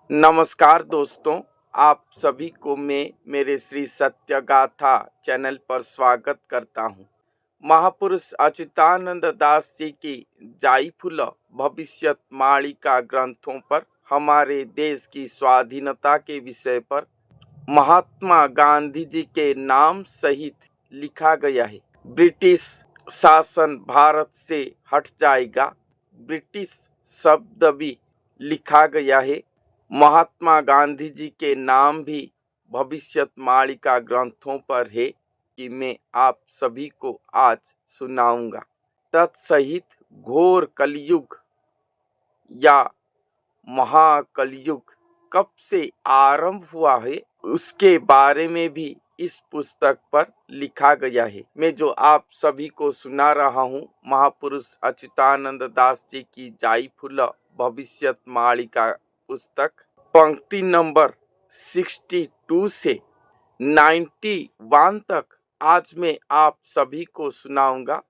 नमस्कार दोस्तों, आप सभी को मैं मेरे श्री सत्य गाथा चैनल पर स्वागत करता हूँ। महापुरुष अच्युतानंद दास जी की जाइफुल भविष्यत मालिका ग्रंथों पर हमारे देश की स्वाधीनता के विषय पर महात्मा गांधी जी के नाम सहित लिखा गया है। ब्रिटिश शासन भारत से हट जाएगा, ब्रिटिश शब्द भी लिखा गया है। महात्मा गांधी जी के नाम भी भविष्यत मालिका ग्रंथों पर है कि मैं आप सभी को आज सुनाऊंगा। तत्सहित घोर कलयुग या महाकलयुग कब से आरंभ हुआ है उसके बारे में भी इस पुस्तक पर लिखा गया है। मैं जो आप सभी को सुना रहा हूँ महापुरुष अच्युतानंद दास जी की जाइफुल भविष्यत मालिका पुस्तक पंक्ति नंबर 62 से 91 तक आज मैं आप सभी को सुनाऊंगा।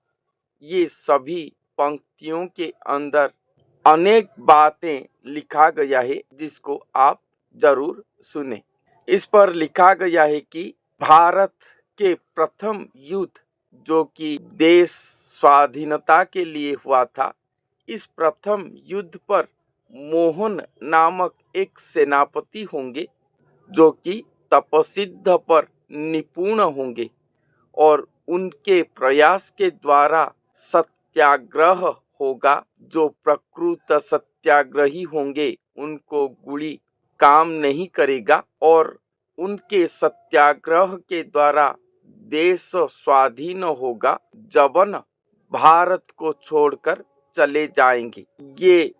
ये सभी पंक्तियों के अंदर अनेक बातें लिखा गया है जिसको आप जरूर सुने। इस पर लिखा गया है कि भारत के प्रथम युद्ध जो कि देश स्वाधीनता के लिए हुआ था, इस प्रथम युद्ध पर मोहन नामक एक सेनापति होंगे जो कि तपसिद्ध पर निपुण होंगे और उनके प्रयास के द्वारा सत्याग्रह होगा। जो प्रकृत सत्याग्रही होंगे उनको गोली काम नहीं करेगा और उनके सत्याग्रह के द्वारा देश स्वाधीन होगा। जबन भारत को छोड़कर चले जाएंगे। ये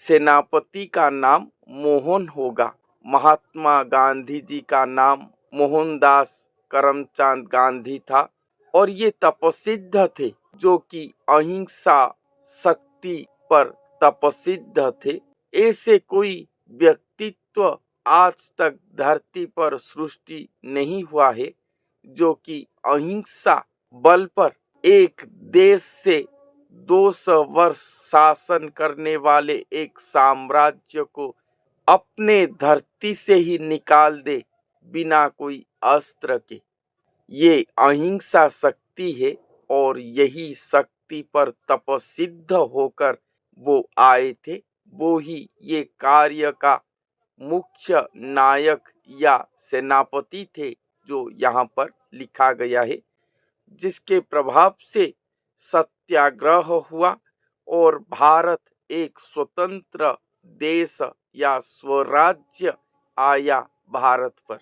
सेनापति का नाम मोहन होगा। महात्मा गांधी जी का नाम मोहनदास करमचंद गांधी था और ये तपसिद्ध थे जो कि अहिंसा शक्ति पर तपसिद्ध थे। ऐसे कोई व्यक्तित्व आज तक धरती पर सृष्टि नहीं हुआ है जो कि अहिंसा बल पर एक देश से 200 वर्ष शासन करने वाले एक साम्राज्य को अपने धरती से ही निकाल दे बिना कोई अस्त्र के। ये अहिंसा शक्ति है और यही शक्ति पर तपसिद्ध होकर वो आए थे। वो ही ये कार्य का मुख्य नायक या सेनापति थे जो यहाँ पर लिखा गया है, जिसके प्रभाव से सत्याग्रह हुआ और भारत एक स्वतंत्र देश या स्वराज्य आया। भारत पर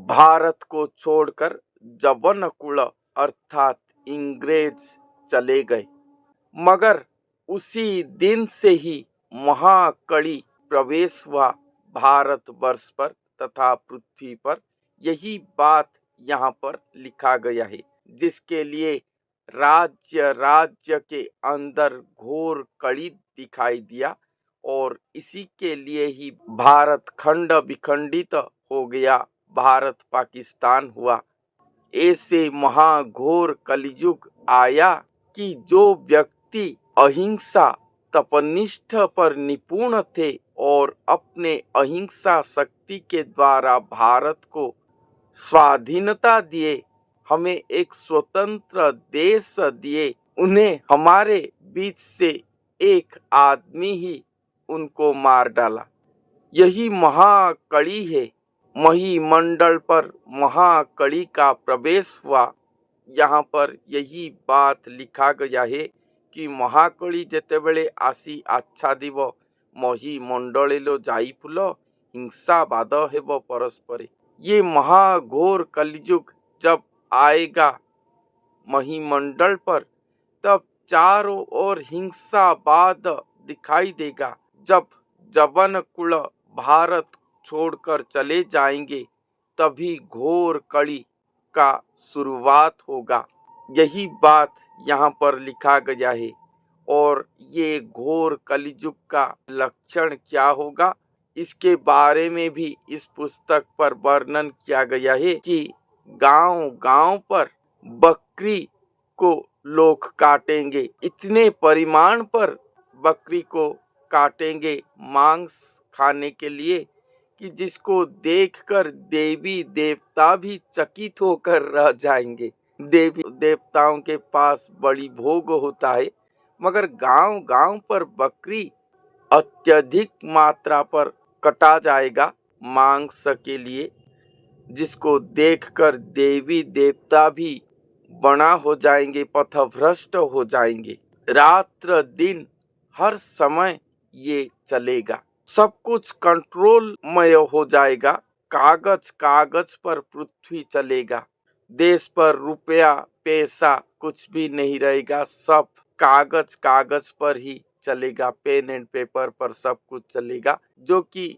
भारत को छोड़कर जबन कुल अर्थात इंग्रेज चले गए, मगर उसी दिन से ही महाकड़ी प्रवेश हुआ भारत वर्ष पर तथा पृथ्वी पर। यही बात यहाँ पर लिखा गया है, जिसके लिए राज्य राज्य के अंदर घोर कड़ी दिखाई दिया और इसी के लिए ही भारत खंड विखंडित हो गया, भारत पाकिस्तान हुआ। ऐसे महाघोर कलयुग आया कि जो व्यक्ति अहिंसा तपनिष्ठ पर निपुण थे और अपने अहिंसा शक्ति के द्वारा भारत को स्वाधीनता दिए, हमें एक स्वतंत्र देश दिए, उन्हें हमारे बीच से एक आदमी ही उनको मार डाला। यही महाकड़ी है। महिमंडल पर महाकड़ी का प्रवेश हुआ। यहाँ पर यही बात लिखा गया है कि महाकड़ी जेतेबेले आसी आच्छादिब महिमंडलेलो जाइफुल हिंसावाद हेब परस्परे। ये महाघोर कलयुग जब आएगा महिमंडल पर, तब चारों ओर हिंसावाद दिखाई देगा। जब जबन कुल भारत छोड़कर चले जाएंगे तभी घोर कड़ी का शुरुआत होगा। यही बात यहाँ पर लिखा गया है। और ये घोर कलयुग का लक्षण क्या होगा, इसके बारे में भी इस पुस्तक पर वर्णन किया गया है कि गांव गांव पर बकरी को लोग काटेंगे। इतने परिमाण पर बकरी को काटेंगे मांस खाने के लिए कि जिसको देखकर देवी देवता भी चकित होकर रह जाएंगे। देवी देवताओं के पास बड़ी भोग होता है, मगर गांव गांव पर बकरी अत्यधिक मात्रा पर कटा जाएगा मांस के लिए, जिसको देखकर देवी देवता भी बना हो जाएंगे, पथभ्रष्ट हो जाएंगे। रात्र दिन हर समय ये चलेगा, सब कुछ कंट्रोलमय हो जाएगा। कागज कागज पर पृथ्वी चलेगा, देश पर रुपया पैसा कुछ भी नहीं रहेगा, सब कागज कागज पर ही चलेगा, पेन एंड पेपर पर सब कुछ चलेगा। जो कि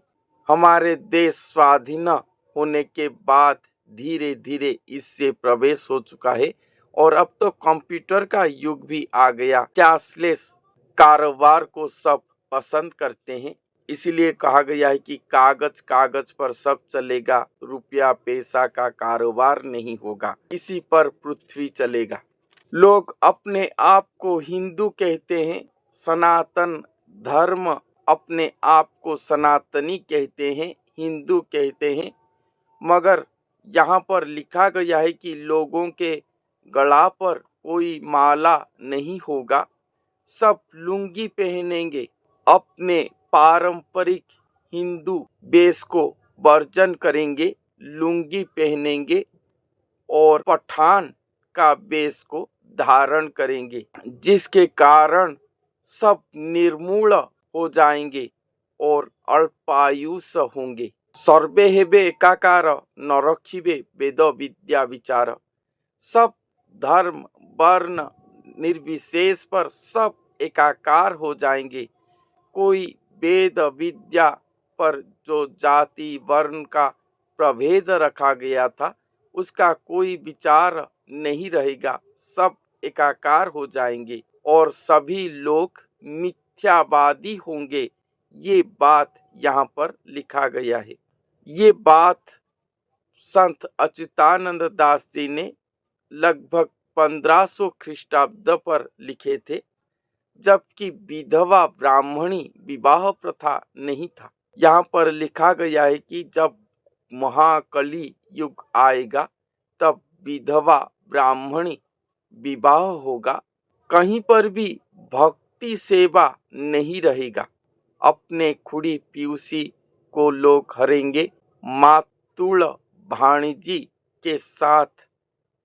हमारे देश स्वाधीन होने के बाद धीरे धीरे इससे प्रवेश हो चुका है। और अब तो कंप्यूटर का युग भी आ गया, कैशलेस कारोबार को सब पसंद करते हैं। इसलिए कहा गया है कि कागज कागज पर सब चलेगा, रुपया पैसा का कारोबार नहीं होगा, इसी पर पृथ्वी चलेगा। लोग अपने आप को हिंदू कहते हैं, सनातन धर्म अपने आप को सनातनी कहते हैं, हिंदू कहते हैं, मगर यहाँ पर लिखा गया है कि लोगों के गला पर कोई माला नहीं होगा, सब लुंगी पहनेंगे, अपने पारंपरिक हिंदू वेश को वर्जन करेंगे, लुंगी पहनेंगे और पठान का वेश को धारण करेंगे, जिसके कारण सब निर्मूल हो जाएंगे और अल्पायुष होंगे। सर्वे हेबे एकाकार न रखिबे वेद विद्या विचार। सब धर्म वर्ण निर्विशेष पर सब एकाकार हो जाएंगे। कोई वेद विद्या पर जो जाति वर्ण का प्रभेद रखा गया था उसका कोई विचार नहीं रहेगा, सब एकाकार हो जाएंगे और सभी लोग मिथ्यावादी होंगे। ये बात यहाँ पर लिखा गया है। ये बात संत अच्युतानंद दास जी ने लगभग 1500 ख्रीष्टाब्द पर लिखे थे, जबकि विधवा ब्राह्मणी विवाह प्रथा नहीं था। यहाँ पर लिखा गया है कि जब महाकली युग आएगा तब विधवा ब्राह्मणी विवाह होगा, कहीं पर भी भक्ति सेवा नहीं रहेगा। अपने खुड़ी पियूसी को लोग हरेंगे, मातुल भाणजी के साथ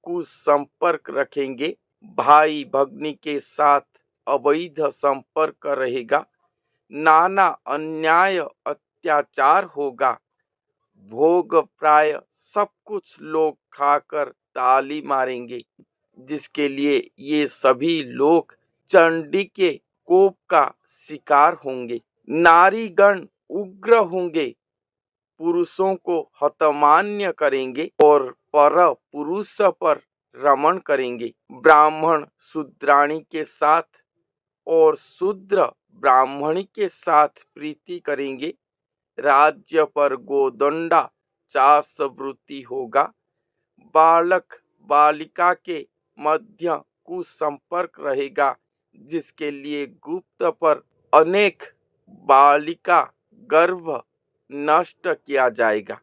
कुसंपर्क रखेंगे, भाई भगनी के साथ अवैध संपर्क रहेगा, नाना अन्याय अत्याचार होगा, भोग प्राय सब कुछ लोग खाकर ताली मारेंगे, जिसके लिए ये सभी लोग चंडी के कोप का शिकार होंगे। नारीगण उग्र होंगे, पुरुषों को हतमान्य करेंगे और पर पुरुष पर रमण करेंगे। ब्राह्मण शूद्राणी के साथ और शूद्र ब्राह्मणी के साथ प्रीति करेंगे। राज्य पर गोदंडा चास वृत्ति होगा। बालक बालिका के मध्य कुसंपर्क रहेगा, जिसके लिए गुप्त पर अनेक बालिका गर्भ नष्ट किया जाएगा।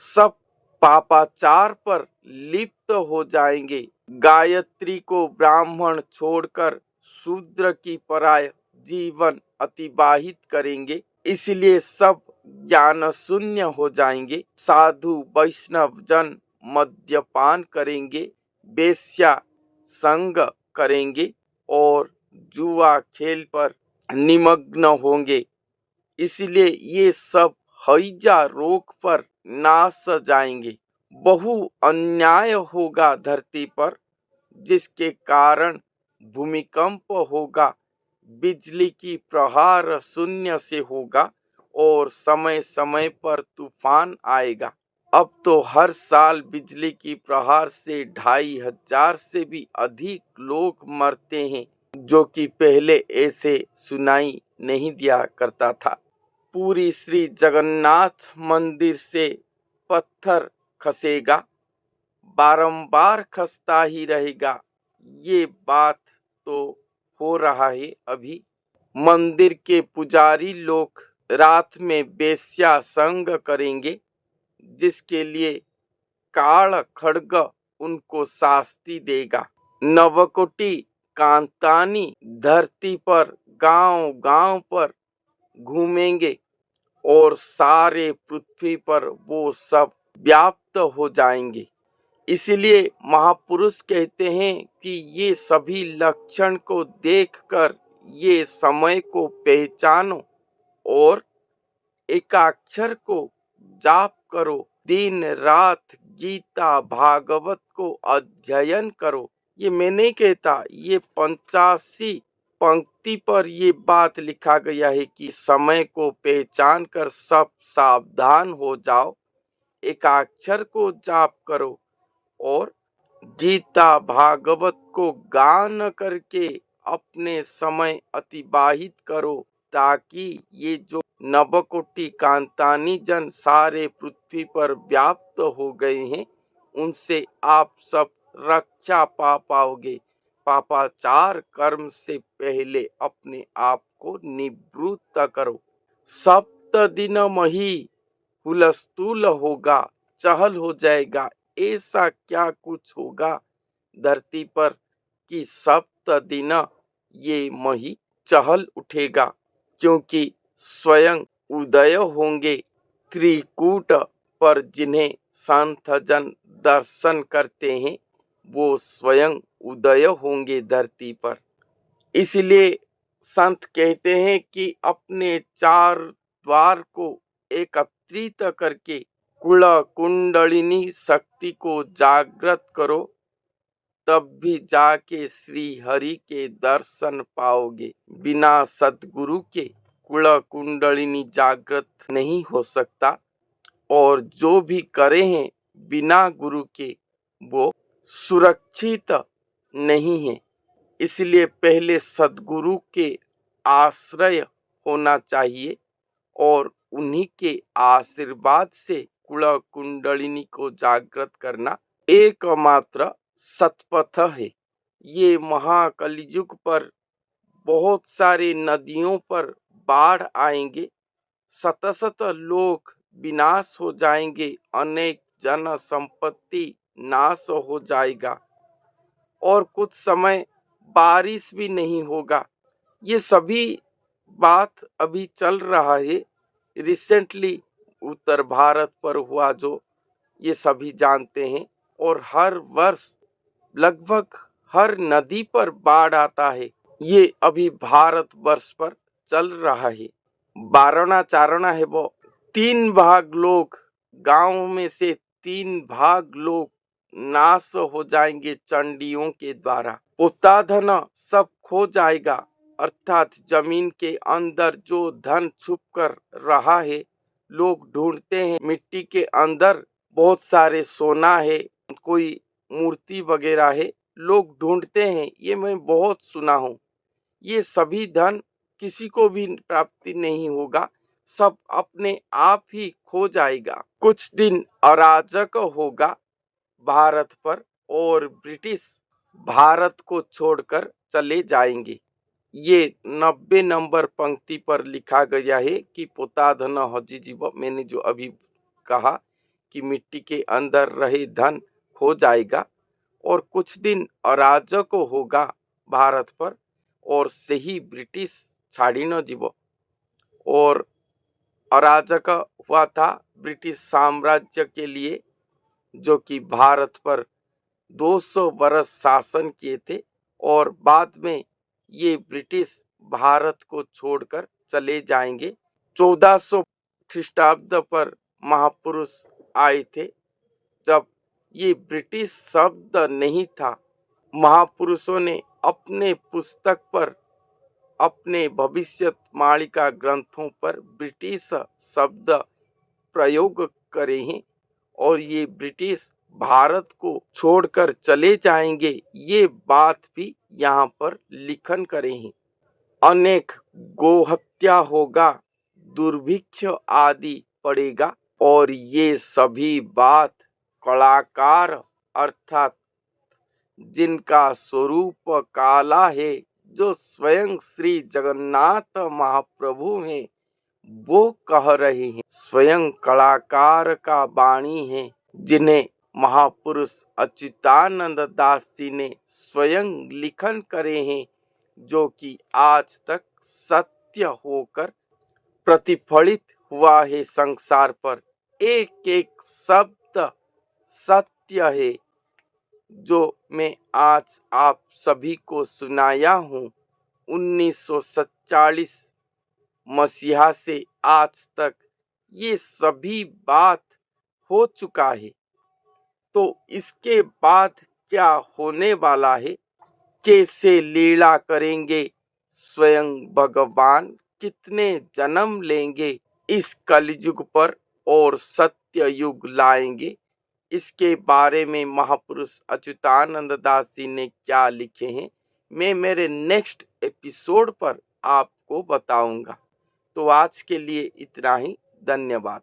सब पापाचार पर लिप्त हो जाएंगे। गायत्री को ब्राह्मण छोड़कर शूद्र की पराय जीवन अतिबाहित करेंगे, इसलिए सब ज्ञान शून्य हो जाएंगे। साधु वैष्णव जन मद्यपान करेंगे, वेश्या संग करेंगे और जुआ खेल पर निमग्न होंगे, इसलिए ये सब हैजा रोग पर नाश जाएंगे। बहु अन्याय होगा धरती पर, जिसके कारण भूमिकंप होगा, बिजली की प्रहार शून्य से होगा और समय समय पर तूफान आएगा। अब तो हर साल बिजली की प्रहार से 2500 से भी अधिक लोग मरते हैं, जो कि पहले ऐसे सुनाई नहीं दिया करता था। पूरी श्री जगन्नाथ मंदिर से पत्थर खसेगा, बारंबार खसता ही रहेगा। ये बात तो हो रहा है अभी। मंदिर के पुजारी लोग रात में वेश्या संग करेंगे, जिसके लिए काल खड्ग उनको शास्ति देगा। नवकोटि कांतानी धरती पर गांव गांव पर घूमेंगे और सारे पृथ्वी पर वो सब व्याप्त हो जाएंगे। इसलिए महापुरुष कहते हैं कि ये सभी लक्षण को देखकर ये समय को पहचानो और एकाक्षर को जाप करो, दिन रात गीता भागवत को अध्ययन करो। ये मैं नहीं कहता, ये 85 पंक्ति पर ये बात लिखा गया है कि समय को पहचान कर सब सावधान हो जाओ, एकाक्षर को जाप करो और गीता भागवत को गान करके अपने समय अतिबाहित करो, ताकि ये जो नवकोटि कांतानी जन सारे पृथ्वी पर व्याप्त हो गए हैं, उनसे आप सब रक्षा पा पाओगे। पापाचार कर्म से पहले अपने आप को निवृत्त करो। सप्त दिन मही हुलस्थुल होगा, चहल हो जाएगा। ऐसा क्या कुछ होगा धरती पर कि सप्त दिन ये मही चहल उठेगा, क्योंकि स्वयं उदय होंगे त्रिकूट पर। जिन्हें संत जन दर्शन करते हैं वो स्वयं उदय होंगे धरती पर। इसलिए संत कहते हैं कि अपने चार द्वार को एकत्रित करके कुल कुंडलिनी शक्ति को जागृत करो, तब भी जाके श्री हरि के दर्शन पाओगे। बिना सद्गुरु के कुल कुंडलिनी जागृत नहीं हो सकता, और जो भी करे हैं बिना गुरु के वो सुरक्षित नहीं है। इसलिए पहले सद्गुरु के आश्रय होना चाहिए और उन्हीं के आशीर्वाद से कुल कुंडलिनी को जागृत करना एकमात्र सतपथ है। ये महाकलियुग पर बहुत सारे नदियों पर बाढ़ आएंगे, शत लोग विनाश हो जाएंगे, अनेक जन संपत्ति नाश हो जाएगा और कुछ समय बारिश भी नहीं होगा। ये सभी बात अभी चल रहा है, रिसेंटली उत्तर भारत पर हुआ जो ये सभी जानते हैं। और हर वर्ष लगभग हर नदी पर बाढ़ आता है। ये अभी भारत वर्ष पर चल रहा है। बारना चारणा है वो 3 भाग लोग, गांव में से 3 भाग लोग नाश हो जाएंगे चंडियों के द्वारा। पोता धन सब खो जाएगा, अर्थात जमीन के अंदर जो धन छुप कर रहा है, लोग ढूंढते हैं। मिट्टी के अंदर बहुत सारे सोना है, कोई मूर्ति वगैरह है, लोग ढूंढते हैं। ये मैं बहुत सुना हूँ। ये सभी धन किसी को भी प्राप्ति नहीं होगा, सब अपने आप ही खो जाएगा। कुछ दिन अराजक होगा भारत पर और ब्रिटिश भारत को छोड़कर चले जाएंगे। ये 90 नंबर पंक्ति पर लिखा गया है कि पोता धन हजी जीव। मैंने जो अभी कहा कि मिट्टी के अंदर रहे धन खो जाएगा और कुछ दिन अराजक होगा भारत पर और सही ब्रिटिश छाड़ी न जीव। और अराजक हुआ था ब्रिटिश साम्राज्य के लिए, जो कि भारत पर 200 वर्ष शासन किए थे और बाद में ये ब्रिटिश भारत को छोड़कर चले जाएंगे। 1400 ख्रीष्टाब्द पर महापुरुष आए थे, जब ये ब्रिटिश शब्द नहीं था। महापुरुषों ने अपने पुस्तक पर, अपने भविष्यवाणी ग्रंथों पर ब्रिटिश शब्द प्रयोग करे हैं और ये ब्रिटिश भारत को छोड़कर चले जाएंगे, ये बात भी यहाँ पर लिखन करे हैं। अनेक गोहत्या होगा, दुर्भिक्ष आदि पड़ेगा और ये सभी बात कलाकार अर्थात जिनका स्वरूप काला है, जो स्वयं श्री जगन्नाथ महाप्रभु हैं, वो कह रहे हैं। स्वयं कलाकार का वाणी है, जिन्हें महापुरुष अच्युतानंद दास जी ने स्वयं लिखन करे हैं, जो कि आज तक सत्य होकर प्रतिफलित हुआ है संसार पर। एक एक शब्द सत्य है, जो मैं आज आप सभी को सुनाया हूँ। 1947 मसीहा से आज तक ये सभी बात हो चुका है। तो इसके बाद क्या होने वाला है, कैसे लीला करेंगे स्वयं भगवान, कितने जन्म लेंगे इस कलयुग पर और सत्य युग लाएंगे, इसके बारे में महापुरुष अच्युतानंद दास जी ने क्या लिखे हैं, मैं मेरे नेक्स्ट एपिसोड पर आपको बताऊंगा। तो आज के लिए इतना ही। धन्यवाद।